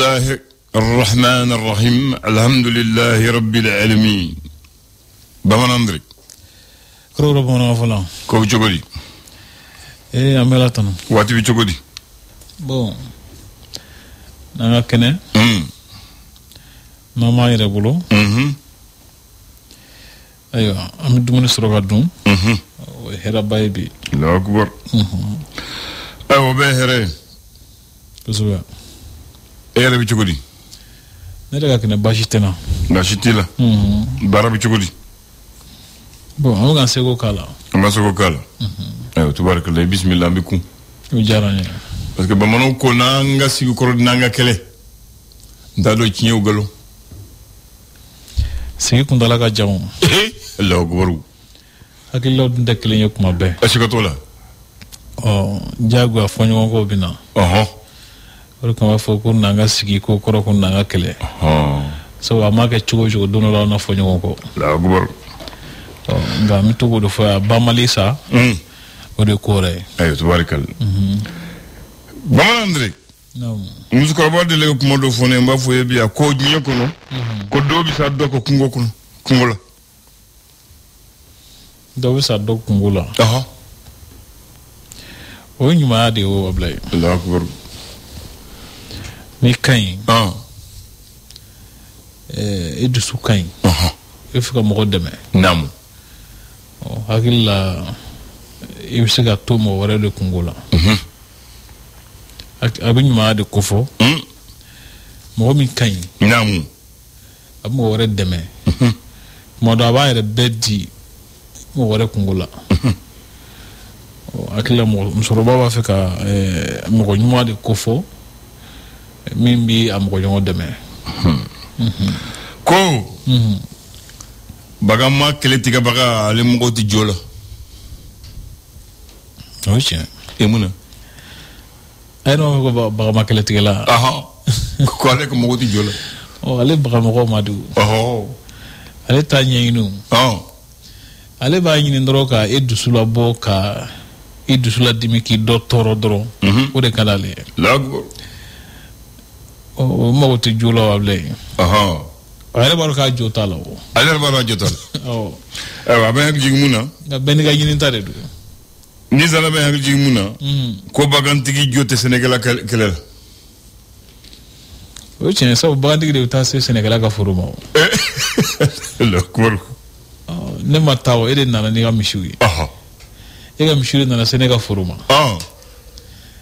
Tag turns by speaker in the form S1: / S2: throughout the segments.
S1: الله الرحمن الرحيم الحمد لله رب العالمين بمن أندري
S2: كرو بمن فلان
S1: كوب جوجودي
S2: أميلاتنا
S1: واتي بجوجودي
S2: bon nanga kene mama ire bulo ayo am dumuni soroga dum hera baybi
S1: la akbar ayo be here
S2: kusuba
S1: ere bijogodi
S2: ne daga kene bashitena
S1: bashitila bara bijogodi
S2: bon am gan sego kala
S1: ayo tubarakallah bismillah bikum
S2: ujaranya
S1: parce que bamano ko nanga sigu koro nanga kele ndado kinyew galo
S2: sigi kundala ka jamu
S1: Allahu akbar
S2: hakilo dinde kele kuma be
S1: ashikatola
S2: jagu afonyo ko bina oro kama foko nanga sigi ko koro ko nanga kele so amake chugo dono la na fonyo ko
S1: Allahu akbar
S2: nga mitugo do fa bamalisa o de kore
S1: ayo tubarakallah Bamanandre musukaraba de le kuma do fone mba fo yebi ko nyi ko no ko do bi sa do ko kungo ko kungola
S2: do bi sa do kungola o nyuma de o ablay
S1: Allahu akbar
S2: mi kain edu su kain ifika mo deme
S1: nam
S2: hakilla ibisiga to mo wara de kungola abin ma da kofo mo mi kan
S1: namu
S2: amo wore deme mo da ba yere bedi mo wore kungula akila mo msoro baba fika mo ko nyuma de kofo mimbi am ko nyoma deme
S1: ko baga ma keletiga baga ale mo ti jola
S2: oche
S1: emuna
S2: ayno ko baga makele tigela
S1: ko ale ko mogoti jola
S2: ale baga mo madu ale tanya inu ale ba yin ndroka edusula boka edusula dimiki doktoro dro o de kanale
S1: lago
S2: mogoti jola wable ale barka jota lawo
S1: ale barka jota ba jigmuna
S2: ga ben ga yin tare du
S1: ni zala be hakji muna ko bagantigi jote Senegal kele
S2: o tiens ça bagantigi de ta Senegal ka foruma
S1: le kor
S2: ne matawo ede nana ni ga mishui e ga mishui nana Senegal foruma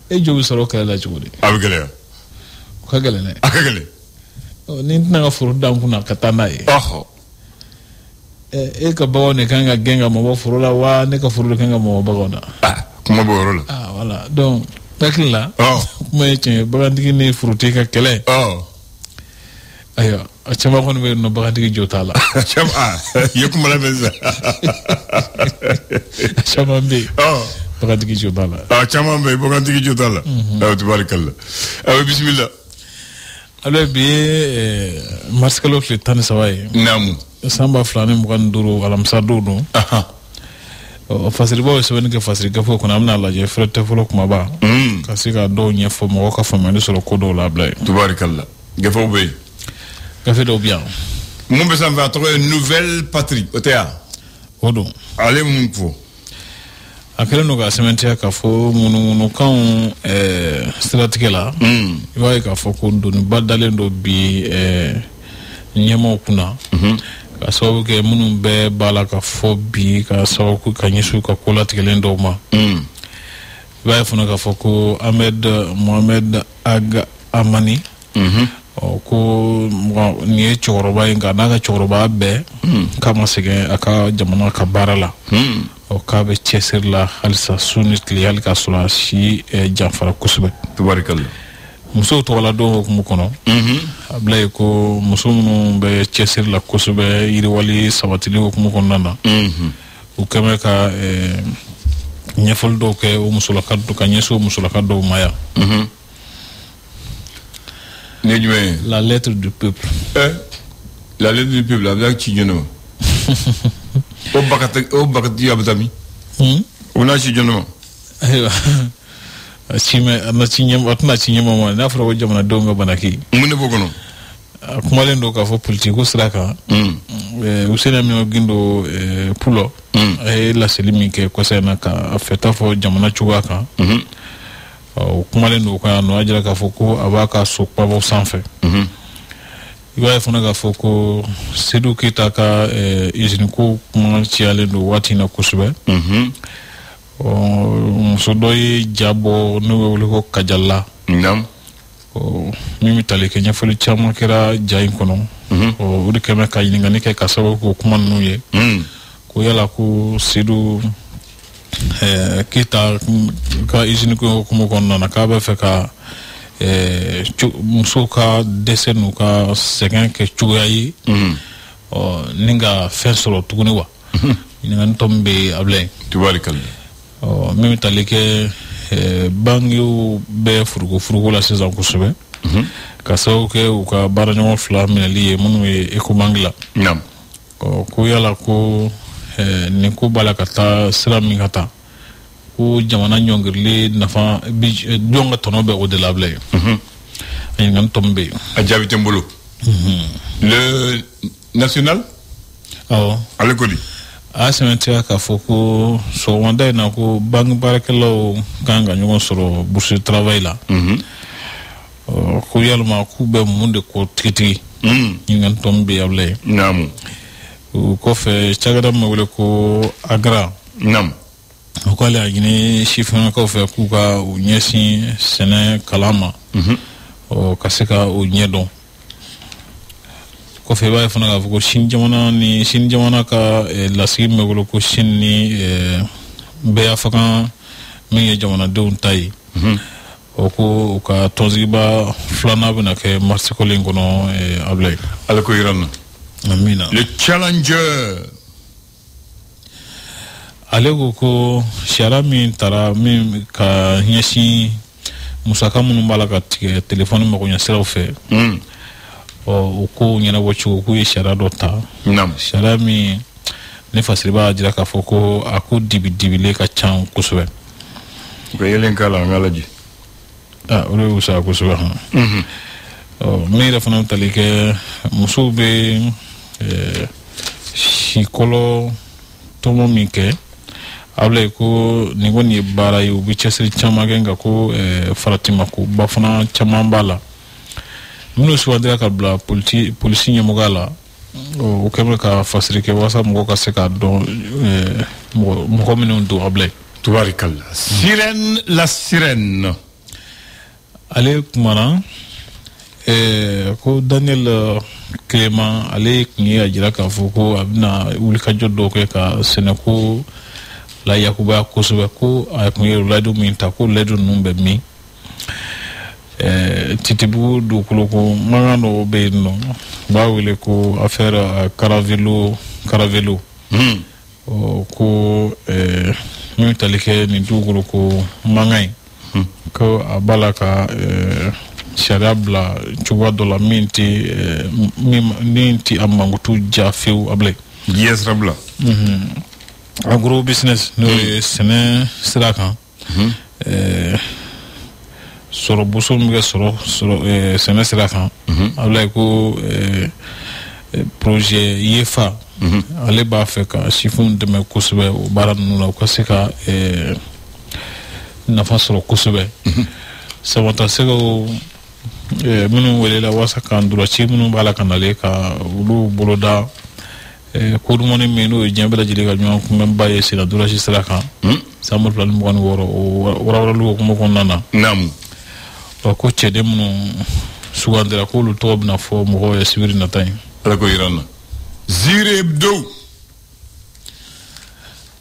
S2: e jobu soro kala la jugudi
S1: abgele
S2: ka gele ne
S1: akagele
S2: ni nanga furu dan kuna katana e e ka bawo ne kanga genga mo furula wa ne ka furula kanga mo bagona
S1: kuma borola
S2: voilà donc takilla kuma yake bagandigi ne furuti ka kele ayo achama ko ne no bagandigi jotala
S1: achama yekuma la beza
S2: achama mbi bagandigi jotala
S1: achama mbi bagandigi jotala tabarakallah bismillah
S2: alors bi marskalo le tan sawai
S1: namu
S2: samba flane muganduru alamsa dodo fasiri bo sebeni ke fasiri ke fo kuna amna la je frete fo kuma ba kasika do nye fo mo ka fo mani solo kodo la blay
S1: tabarakallah gefo be
S2: gafe do bien
S1: mon besoin va trouver une nouvelle patrie otea
S2: odo
S1: allez mon fo
S2: akele no ga sementia ka fo munu kan stratégie la iba ka fo ko do ni badale ndo bi nyemo kuna ka sababu ke munun bɛɛ bala ka fɔ bi ka sababu ka ɲɛsu ka kola tigɛlen dɔw ma i b'a ye fana ka fɔ ko Mohamed Aga Amani ko nin ye cɛkɔrɔba ye nka n'a ka cɛkɔrɔba bɛɛ k'a ma sɛgɛn a ka jamana ka baara la k'a bɛ cɛsiri la halisa su ni tile hali ka sɔrɔ a si janfara kosɛbɛ
S1: tabarakallah
S2: muso tɔgɔla don hukumu kɔnɔ a bila ye ko muso minnu bɛ cɛsiri la kosɛbɛ yiriwali sabatili hukumu kɔnɔna na u kɛmɛ ka ɲɛfɔli dɔw kɛ o musolaka ka ɲɛsin o musolaka dɔw ma yan
S1: ne jumɛn
S2: la lettre du peuple
S1: la lettre du peuple a bɛ ci jɔn o bakati a bɛ taa min o n'a ci jɔn ma
S2: ayiwa chime na chinyem atna chinyem mo na fro jamana donga banaki
S1: mun ne bogono
S2: kuma len do ka fo politiko sraka usena mi gindo pulo la selimi ke ko sena ka feta fo jamana chuwaka kuma len do ka no ajira ka fo ko abaka so pavo sanfe iwa fona ka fo ko sedu kita ka izini ko kuma chiale do watina kusube so doy jabo no wuli ko kajalla
S1: nam
S2: mimi tali ke nyafali chama kera jayin kono o udi kema ka yinga ni ke kasawo ko kuma nuye ko yala ko sedu kita ka izini ko kuma kono na ka ba fe ka muso ka desenu ka segen ke chuyayi o ninga fensoro tuguni wa ninga ntombe able
S1: tubarikal
S2: mimi tali ke bangiu be furugo la saison kusube ka saw ke u ka baranyo fla minali munu e ko mangla
S1: nam
S2: ko yala ko ni ko balakata sirami hata ko jamana nyongirli nafa bi jonga tonobe o de lable ay ngam tombe
S1: a jabite mbolo le national alekoli
S2: asementia ka foko so wanda na ko bang barakelo kanga nyugo soro bourse travail la ko yalma ku be munde ko titi ngan tombe able
S1: nam
S2: ko fe chagada mawle ko agra
S1: nam
S2: ko ala gine chifon ko fe ku ka nyesi sene kalama o kaseka o nyedo ko fe bay fana ga ko shin jamana ka la sim me wolo ko shin ni be afaka me jamana de untai o ko ka toziba flana bana ke marse ko lingono able
S1: ala ko iran
S2: amina
S1: le challenger
S2: alego ko sharami tara mi ka nyashi musaka munu bala ka telefone mo ko nya selfe o ko nyana wochu ko ishara dota
S1: nam
S2: sharami ne fasriba jira ka foko aku dibile ka chan kusube
S1: ko yelen kala ngalaji
S2: ore usa kusube me ra fana talike musube shikolo tomo mike able ko ni goni bara yu bichesri chama genga ko faratima ko bafana chama mbala mino suwadira ka bla polisi nyamugala o kemre ka fasrike wasa mo ka se ka don mo mino do able
S1: tubarikalla sirène
S2: ale kumana ko Daniel Clément ale kni ajira ka foko abina wuli ka joddo ko ka senako la yakuba ko so ko ay ko ladu minta ko ladu numbe mi titibu do ko mangano be no ba wile ko affaire caravelo ko mi talike ni dugulu ko mangai ko abalaka sharabla chuwa dola minti amangutu jafeu able
S1: yes rabla
S2: agro business no sene siraka soro buso mga soro sene siraka able ko projet yefa ale ba feka shifun de me kusube baran nula ko seka na fasoro kusube sabata sego minu welela wasa kan dura ci minu bala kanale ka ulu boloda ko dum woni menu jembela jili ga ñoo ko même baye sila dura ci sraka samul plan mo won woro wara lu ko mo ko nana
S1: nam
S2: ko cede minu sugandira ko lu tob na fo mo ko sibiri na tay
S1: ala ko irana zire do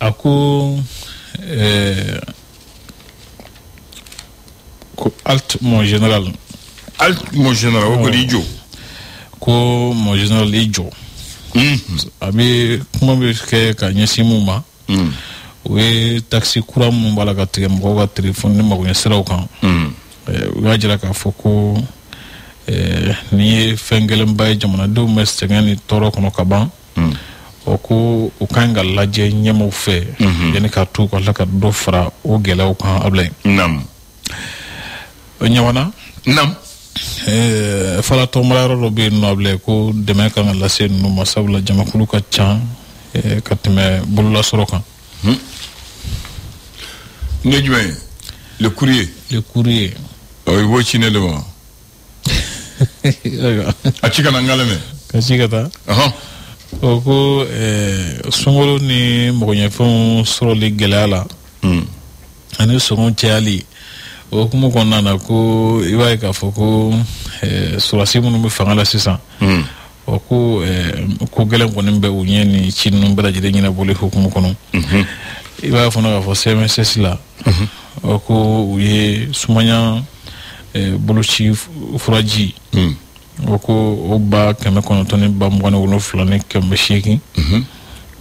S2: ako ko alt mon général
S1: ko dijo
S2: ko mon général ijo abi kuma be ke ka nyasimu ma we taxi kura mu bala ka tige mo ka telephone ma ko nyasira kan we jira ka foko ni fengelem bay jamana do mes tegani toro kono kaban o ko o kanga laje nyemo fe yani ka tu ko la ka do fra o gela o kan able
S1: nam
S2: Nyawana
S1: nam
S2: fala tomara ro be noble ko deme kan la sen no masabla jamakulu ka chan katme bulla sorokan
S1: ngejme le courrier oy wo chine le ma achika na ngalame
S2: kachikata ko songolo ni mogonya fon soro le gelala ani songon tiali o kuma konna na ko iba ka foko surasi munu be fangala sisan o ko gelen konin be unye ni chinnu be dajide nyina boli hukumu kono iba fona ka fo CMSS la o ko uye sumanya bolochi furaji o ko o ba keme kono toni ba mwana wono fulani kembe sheki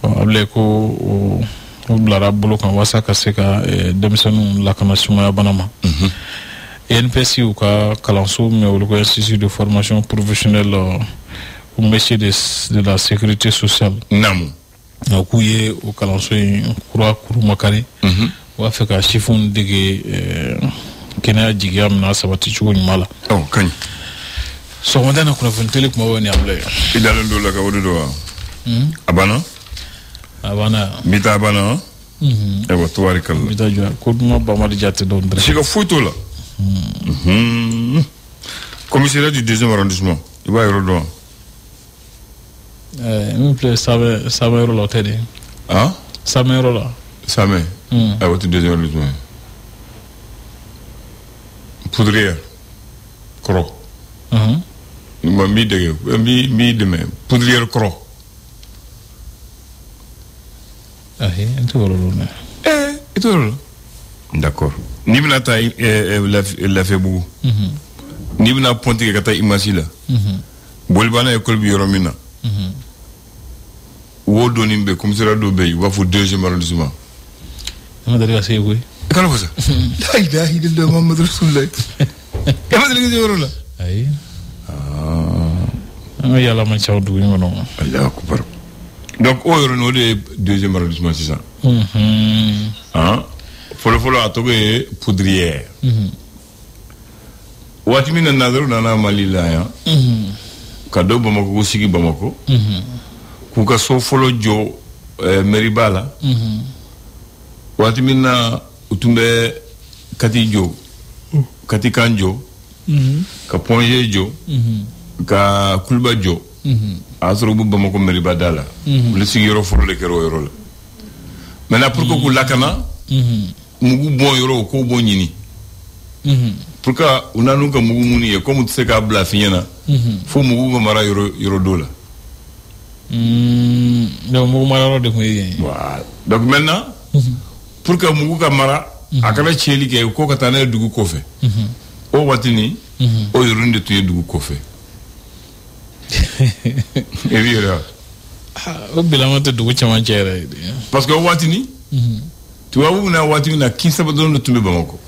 S2: able ko o blara bolo kan wasa ka se ka demisanu la kana sumaya banama NPC ou ka kalanso mais au institut de formation professionnelle au métier de la sécurité sociale
S1: namu
S2: ku ye o kalanso kura kuru makari wa fe ka chifun dege kena jigam na sabati chugo nyala
S1: kan
S2: so wanda na kuna funtele kuma woni able
S1: idalen do la ka wodo do abana mita abana ewa tuwarikalla
S2: mita jwa ko duma ba mari jatte don dre
S1: sika photo la commissariat du 2e arrondissement il va y avoir
S2: me plaît ça va la télé ça me la
S1: ça me votre 2e arrondissement poudrière cro mi de même poudrière cro d'accord ni bina ta la fait beaucoup ni bina ponti ka ta imasila bolbana école bi yoromina wo doni be commissariat do be wa fu 2e arrondissement
S2: ma dali asay koy
S1: kala ko sa la ilaha illallah muhammad rasulullah kama dali ko yorola
S2: ay yalla man chaw du ñu non
S1: allah akbar donc o yoro no de 2e arrondissement c'est ça folo atogo e poudrière wati mina nazaru nana malila ya kado bamako ko sigi bamako ku ka so folo jo meribala wati mina utumbe kati jo kati kanjo ka ponje jo ka kulba jo asro bu bamako meribadala le sigi ro folo le kero yoro la maintenant pour que ku lakana mugu bon yoro ko bon nyini pourquoi unanu ka mugu muni e comme tu sais ka bla finyana fo mugu go mara yoro dola
S2: no mugu mara ro de ko yi
S1: voilà donc maintenant pour que mugu ka mara akala cheli ke ko ka tane dugu ko fe o watini o yorunde tu dugu ko fe e vira
S2: o bilamante dugu chama chere
S1: parce que o watini tu vois où na wati na qui ça va donner tomber Bamako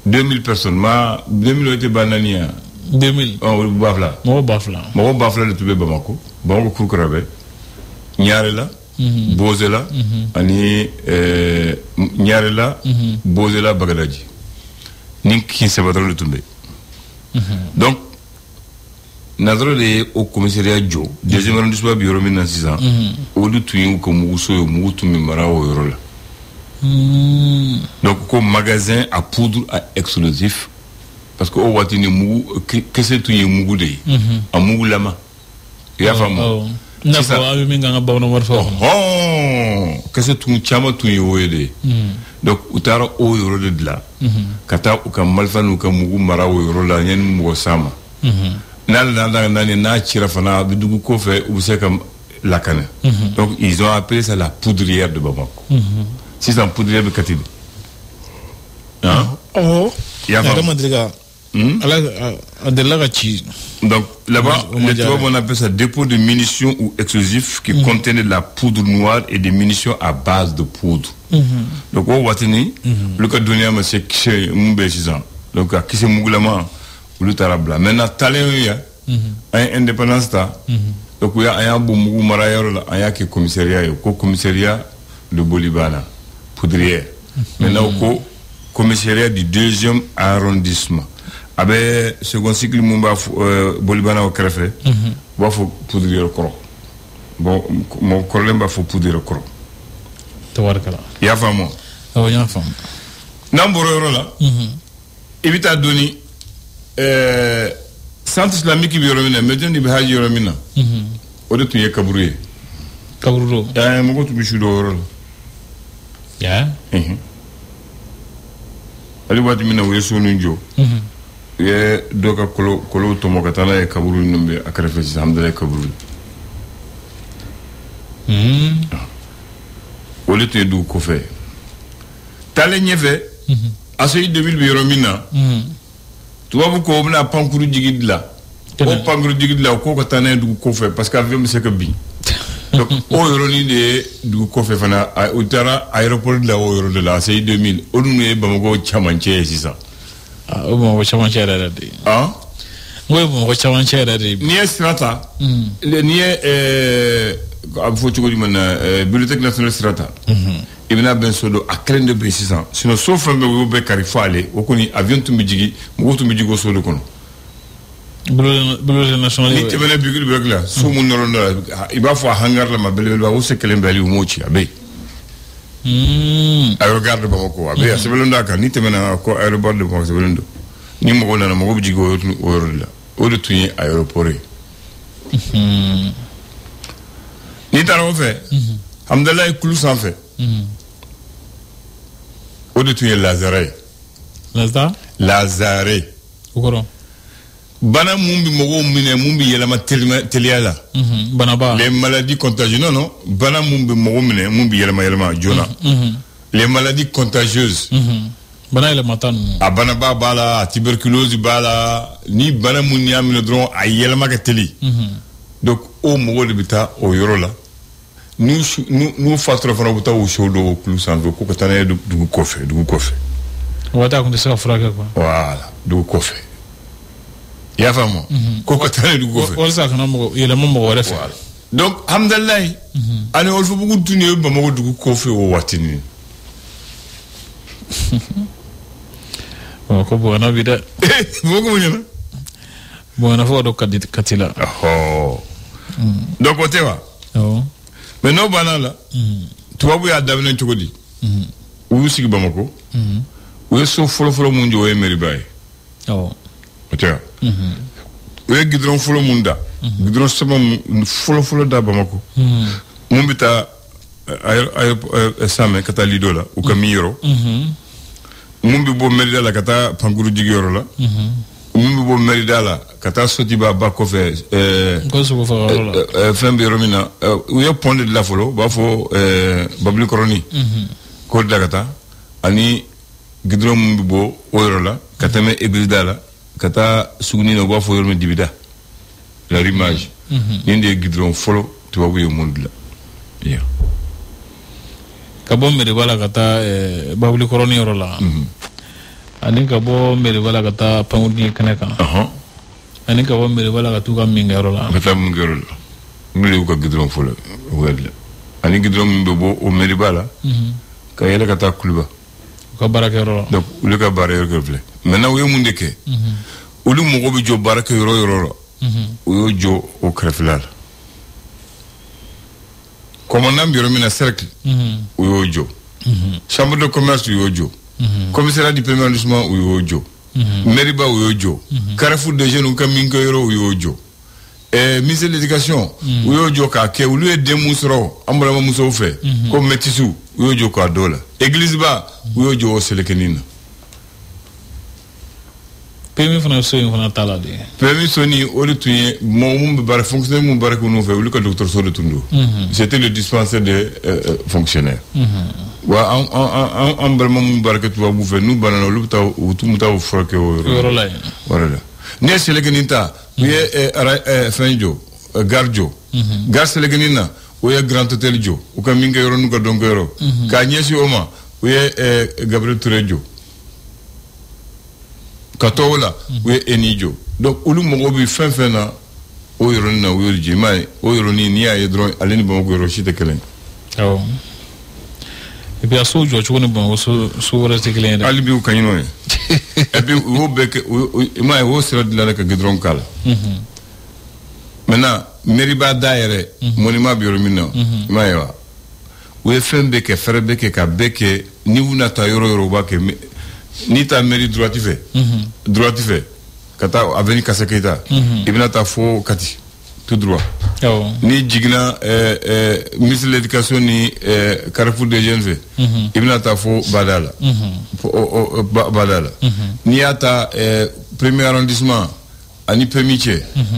S1: 2000 personnes ma 2000 était banania
S2: 2000
S1: oh bafla
S2: mo bafla
S1: de tomber Bamako kurkurabe ñaarela bozela ani ñaarela bozela bagadaji ni qui ça va donner tomber donc nazaro de au commissariat jo 2e arrondissement bi yoro 1600 o du tuyin ko mu so yo mu tumi mara o yoro la donc ko magasin à poudre à explosif parce que o watini mu kese tuyin mu de a mu lama ya famo
S2: na ko abi mi nga bawno war fo
S1: kese tu chama tuyin o yede donc utara o yoro de la kata u kam malfanu kam mu mara o yoro la nyen mu sama na chira fana bidugu ko fe ou c'est comme la canne donc ils ont appelé ça la poudrière de Bamako c'est ça poudrière de Katib
S2: il y a vraiment
S1: donc là-bas on appelle ça dépôt de munitions ou explosifs qui contenaient de la poudre noire et des munitions à base de poudre donc on watini le cas donné à monsieur Mumbe 6 ans donc à qui c'est Mugulama ou tarabla maintenant taléya un indépendance ta donc il y a un bon mugu marayoro la aya ke commissariat ko commissariat de Bolibana poudrière maintenant ko commissariat du 2e arrondissement. Avec second cycle Mumba Bolibana au Krefé, il faut poudrer le corps. Bon, mon collègue va faut poudrer le corps.
S2: Tu vois que là.
S1: Il y a femme.
S2: Oh, il y a femme.
S1: Namboro là. Évite à donner. Centre islamique qui vient maintenant il va y avoir maintenant. Au-delà tu es Kabroué.
S2: Kabroué.
S1: Il y a un moment tu me suis dehors.
S2: Yeah.
S1: Ali wati mina we so nunjo ye doka kolo to mo katala e kaburu numbe akrefe ci hamdale kaburu wole te du ko fe tale nyefe asoy 2000 bi romina tubabu ko mna pankuru jigidla o pankuru jigidla ko ko tane du ko fe parce que avion c'est que bi donc o yoroni de du ko fe fana o tara aéroport de la o yoro de la c'est 2000 o nu bamako chamanche ci ça
S2: o mo chamanche da de oui mo chamanche da de
S1: ni strata le ni fo ci ko di man bibliothèque nationale strata ibna ben sodo akren de B600 sinon sauf ngo be kari fale o koni avion tumbi jigi mo tumbi jigo sodo kono
S2: Bleu national.
S1: Ni tebele bigul begla sumu norondo iba fo hangar la mabele ba o sekele mbali umochi abe ay regarde ba ko abe asebelo ndaka ni temena ko aéroport de ko asebelo ni mo gona mo go jigo o yorla o de tuye aéroport ni taro fe hamdallah kulu san fe o de tuye lazare
S2: ukoro
S1: bana mumbi mogo mine mumbi yelama teliala
S2: bana ba
S1: les maladies contagieuses non bana mumbi mogo mine mumbi yelama jona les maladies contagieuses
S2: bana yelama tan
S1: bana ba bala tuberculose bala ni bana munya mine dron a yelama ka teli donc o mogo de bita o yorola nous fatro fana buta o shodo plus sanvo ko katane du kofe
S2: wata ko se fraka quoi
S1: voilà du kofe ya famo ko tane du gofe
S2: wala sa kana mo yele mo wala fa
S1: donc hamdallah ani ol fu bugu tuni ba mo du kofe o watini
S2: ko bona vida
S1: mo ko nyana
S2: bona fo do katila
S1: donc o tewa mais no banala tubabu ya dabne chogodi u sigi bamako u so folo munjo o emeri bay o tewa we gidron folo munda gidron sama folo da bamako mumbita ay same kata lidola u kamiro mumbi bo meridala kata panguru jigiyoro la mumbi bo meridala kata sotiba bakofe
S2: goso fo la
S1: fembe romina u ye ponde de la folo ba fo babli koroni ko dagata ani gidron mumbi bo oyro la kata me église dala kata sugni no ba fo yorme dibida la rimage ninde gidron folo to wabu yo mondula yeah
S2: kabo mere bala kata babli koroni yoro la ani kabo mere bala kata pangudi kanaka ani kabo mere bala katu ka minga yoro la
S1: kata minga yoro la mere ko gidron folo wedla ani gidron mbe bo o mere bala ka yele kata kulba
S2: ka baraka yoro la
S1: donc ule ka baraka yoro vle maintenant we mundeke ulu mogo bi jo baraka yoro uyo jo o kreflal commandant bureau mina cercle uyo jo chambre de commerce uyo jo commissariat du premier arrondissement uyo jo mairie ba uyo jo carrefour des jeunes ka minko yoro uyo jo ministère de l'éducation uyo jo ka ke ulu e demusro ambola ma muso fe ko metisu uyo jo ka dola église ba uyo jo o selekenina
S2: permis fana so fana tala de
S1: permis soni o le tuye mom bar fonctionnaire mum bar ko no fe ulu ka docteur so de tundo c'était le dispensaire de fonctionnaires wa en vraiment mum bar que tu vas bouffer nous banano lu taw tu muta o froke o
S2: la
S1: voilà ne selekeninta uye fenjo garjo gar selekenina uye grand hôtel jo o ka minga yoro nu ka donko yoro ka nyesi oma uye Gabriel Touré jo katola we enijo donc ulu mo bi fin na o yoro na o yoro mai o yoro ni ya yedro aleni bo ko yoro shite kelen
S2: et puis à so jo chone bon so reste clair
S1: ali bi ka yino et puis wo beke ma wo sera de la ka gidron kala maintenant Meriba daire monument bi romino ma yawa wo fem beke fere beke ka beke ni wuna ta yoro ba ke ni ta meri droitife kata aveni kaseketa ibna ta fo kati tout droit ni jigna ministre de l'éducation ni Carrefour des jeunes ibna ta fo badala badala ni ata premier arrondissement ani premier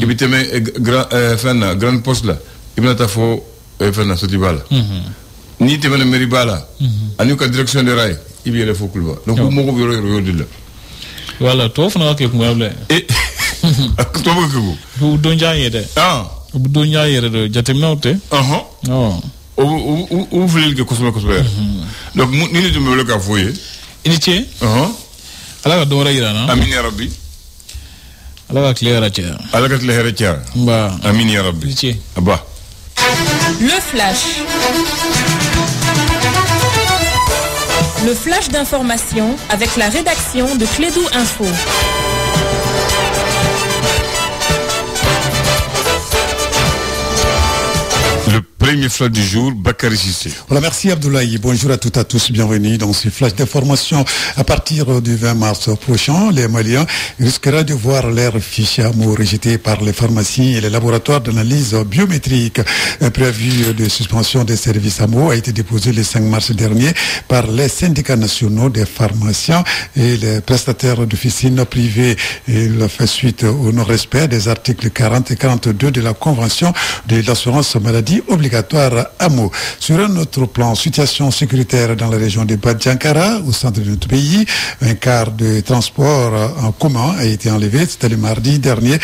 S1: ibiteme grand poste là ibna ta fo fana sotibala ni temene mairie bala ani ka direction de rail ibi le fo kulba donc mo ko yoro dilla
S2: voilà to fana ke kumable
S1: e to mo ko
S2: bu donja yede bu donja yede do jatemnote
S1: o voulez que cosme donc ni ni me le ka foyer
S2: initié ala ka dora irana
S1: amin ya rabbi
S2: ala ka clear acha
S1: ala ka clear acha
S2: ba
S1: amin ya rabbi
S2: initié
S1: aba
S3: le flash. Le flash d'information avec la rédaction de Clédou Info.
S1: Le premier flash du jour, Bakary Cissé.
S4: Voilà, merci Abdoulaye. Bonjour à toutes et à tous. Bienvenue dans ce flash d'information. À partir du 20 mars prochain, les Maliens risqueraient de voir leurs fichiers AMO rejetés par les pharmacies et les laboratoires d'analyse biométrique. Un préavis de suspension des services AMO a été déposé le 5 mars dernier par les syndicats nationaux des pharmaciens et les prestataires d'officines privées. Il fait suite au non-respect des articles 40 et 42 de la Convention de l'assurance maladie obligatoire AMO. Sur un autre plan, situation sécuritaire dans la région de Badjankara, au centre de notre pays, un car de transport en commun a été enlevé, c'était le mardi dernier,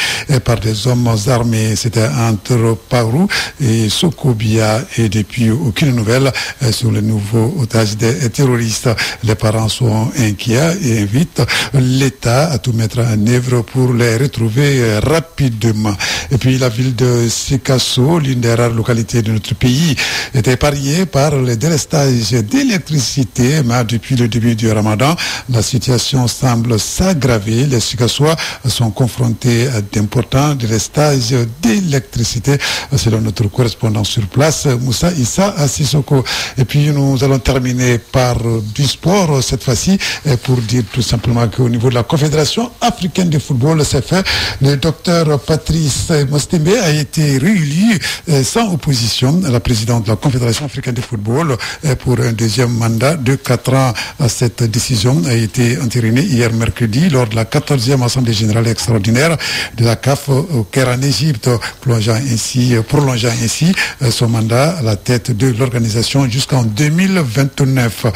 S4: par des hommes armés. C'était entre Parou et Sokobia, et depuis aucune nouvelle sur le nouveau otage des terroristes. Les parents sont inquiets et invitent l'État à tout mettre en œuvre pour les retrouver rapidement. Et puis la ville de Sikasso, l'une des rares localités de notre pays, est épargnée par le délestage d'électricité, mais depuis le début du Ramadan, la situation semble s'aggraver. Les Sikassois sont confrontés à d'importants délestages d'électricité, selon notre correspondant sur place, Moussa Issa à Sissoko. Et puis nous allons terminer par du sport cette fois-ci, pour dire tout simplement qu'au niveau de la Confédération africaine de football, c'est fait. Le docteur Patrice Mostembe a été réélu sans opposition à la présidente de la Confédération africaine de football pour un deuxième mandat de 4 ans. Cette décision a été entérinée hier mercredi lors de la 14e Assemblée générale extraordinaire de la CAF au Caire en Égypte, prolongeant ainsi son mandat à la tête de l'organisation jusqu'en 2029.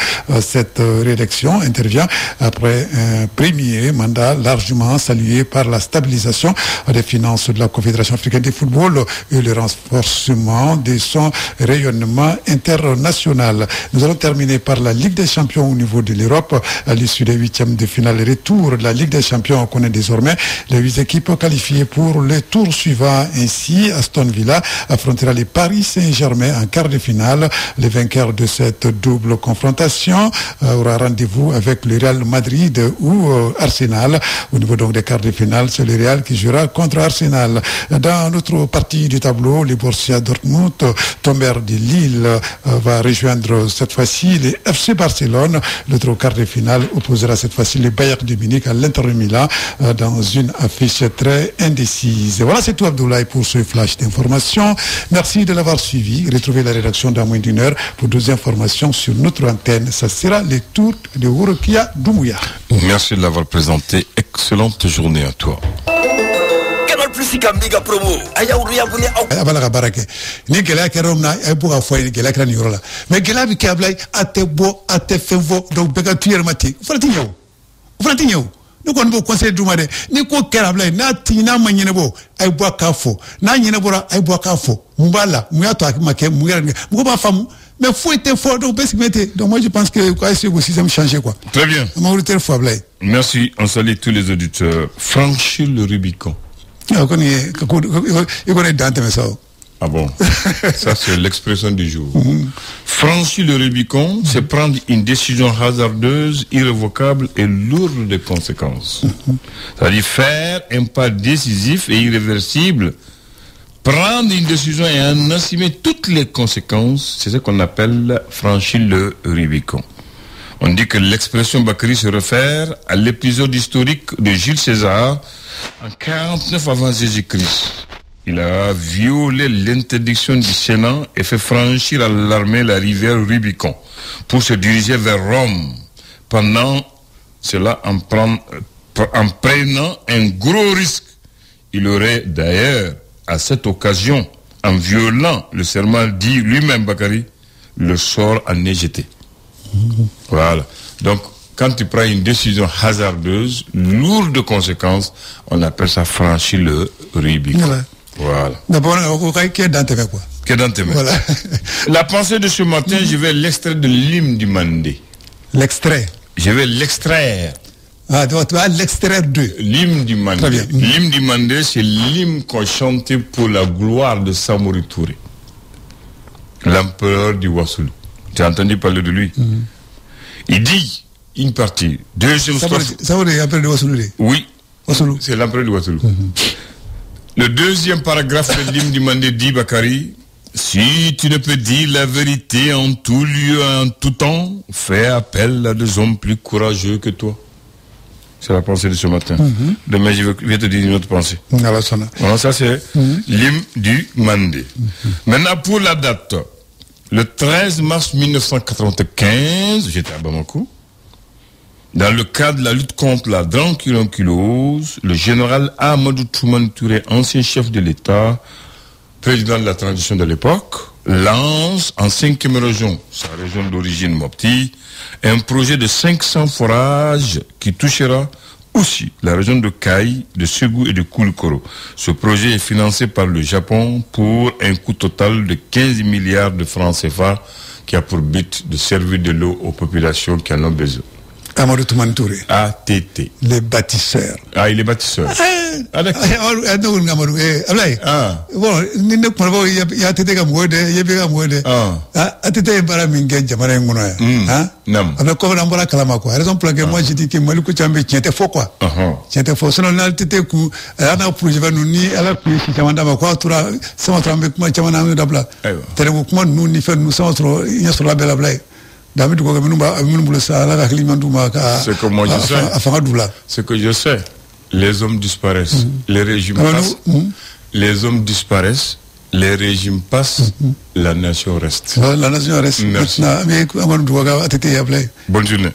S4: Cette réélection intervient après un premier mandat largement salué par la stabilisation des finances de la Confédération africaine de football et le renforcement de son rayonnement international. Nous allons terminer par la Ligue des Champions au niveau de l'Europe. À l'issue des 8e de finale retour de la Ligue des Champions, on connaît désormais les 8 équipes qualifiées pour le tour suivant. Ainsi, Aston Villa affrontera les Paris Saint-Germain en quart de finale. Le vainqueur de cette double confrontation aura rendez-vous avec le Real Madrid ou Arsenal. Au niveau donc des quarts de finale, c'est le Real qui jouera contre Arsenal. Dans l'autre partie du tableau, le Borussia Dortmund, tombeur de Lille, va rejoindre cette fois-ci les FC Barcelone. L'autre quart de finale opposera cette fois-ci le Bayern de Munich à l'Inter de Milan dans une affiche très indécise. Voilà, c'est tout Abdoulaye pour ce flash d'information. Merci de l'avoir suivi. Retrouvez la rédaction dans moins d'une heure pour d'autres informations sur notre antenne. Ça sera le tour de Worokia Doumbouya.
S1: Merci de l'avoir présenté. Excellente journée à toi.
S4: Abala barake ni gela kerom na ay buga foy gela kran yorola mais gela bi kablay ate bo ate fenvo donc bega tuyer mati falati ñew ni kon bo conseil duma de ni ko kerablay na tina manyene bo ay bo kafo na nyene bora ay bo kafo mbala muyato akimake mugere mugo ba famu mais faut être fort donc donc moi je pense que quoi c'est aussi ça me changer quoi.
S1: Très bien. Merci, on salue tous les auditeurs. Franchir le Rubicon. Ah bon? Ça, c'est l'expression du jour. Franchir le Rubicon, c'est prendre une décision hasardeuse, irrévocable et lourde de conséquences. C'est-à-dire faire un pas décisif et irréversible, prendre une décision et en assumer toutes les conséquences, c'est ce qu'on appelle franchir le Rubicon. On dit que l'expression Bakary se réfère à l'épisode historique de Jules César en 49 avant Jésus-Christ. Il a violé l'interdiction du Sénat et fait franchir à l'armée la rivière Rubicon pour se diriger vers Rome. Pendant cela, en prenant un gros risque, il aurait d'ailleurs, à cette occasion, en violant le serment dit lui-même Bakary, le sort en est jeté. Voilà. Donc, quand tu prends une décision hasardeuse, lourde de conséquences, on appelle ça franchir le Rubicon. Voilà.
S4: D'abord, qui est dans tes mains, quoi.
S1: Qui est dans tes mains.
S4: Voilà.
S1: La pensée de ce matin, je vais l'extraire de l'hymne du Mandé.
S4: L'extrait.
S1: Je vais l'extraire.
S4: Ah, tu vas l'extraire de
S1: L'hymne du Mandé.
S4: Très bien.
S1: L'hymne du Mandé, c'est l'hymne qu'on chantait pour la gloire de Samori Touré, l'empereur du Wassoulou. Tu as entendu parler de lui? Il dit une partie. Deuxième strophe.
S4: Samori, l'empereur du Wassoulou.
S1: Oui.
S4: Wassoulou.
S1: C'est l'empereur du Wassoulou. Le deuxième paragraphe de l'hymne du Mandé dit Bakary, si tu ne peux dire la vérité en tout lieu, en tout temps, fais appel à des hommes plus courageux que toi. C'est la pensée de ce matin. Demain, je vais te dire une autre pensée. Voilà, ça c'est l'hymne du Mandé. Maintenant, pour la date, le 13 mars 1995, j'étais à Bamako. Dans le cadre de la lutte contre la drépanocytose, le général Amadou Toumani Touré, ancien chef de l'État, président de la transition de l'époque, lance en 5e région, sa région d'origine Mopti, un projet de 500 forages qui touchera aussi la région de Kaï, de Ségou et de Koulikoro. Ce projet est financé par le Japon pour un coût total de 15 milliards de francs CFA qui a pour but de servir de l'eau aux populations qui en ont besoin.
S4: Amadou Toumani Touré.
S1: ATT.
S4: Les bâtisseurs.
S1: Ah, il est bâtisseur. Ah, d'accord.
S4: Bon, il y a ATT comme word, il y a bien word. ATT est pas la mingue, Jamara Ngona.
S1: Non.
S4: Avec quoi on a calama quoi. Raison pour laquelle moi j'ai dit que Maluku Tchambe tient faux quoi. Tient faux. Sinon, ATT coup, elle a pour je nous ni, elle a pris si Jamanda va quoi, tout là, ça va trembler comme Jamanda d'abla. Tellement comment nous ni faire nous sommes trop, il y a sur la belle blague. C'est que
S1: moi je sais. C'est que je sais. Les hommes disparaissent. Les régimes passent. Les hommes disparaissent. Les régimes passent. La nation reste.
S4: La nation reste.
S1: Merci. Bonne journée.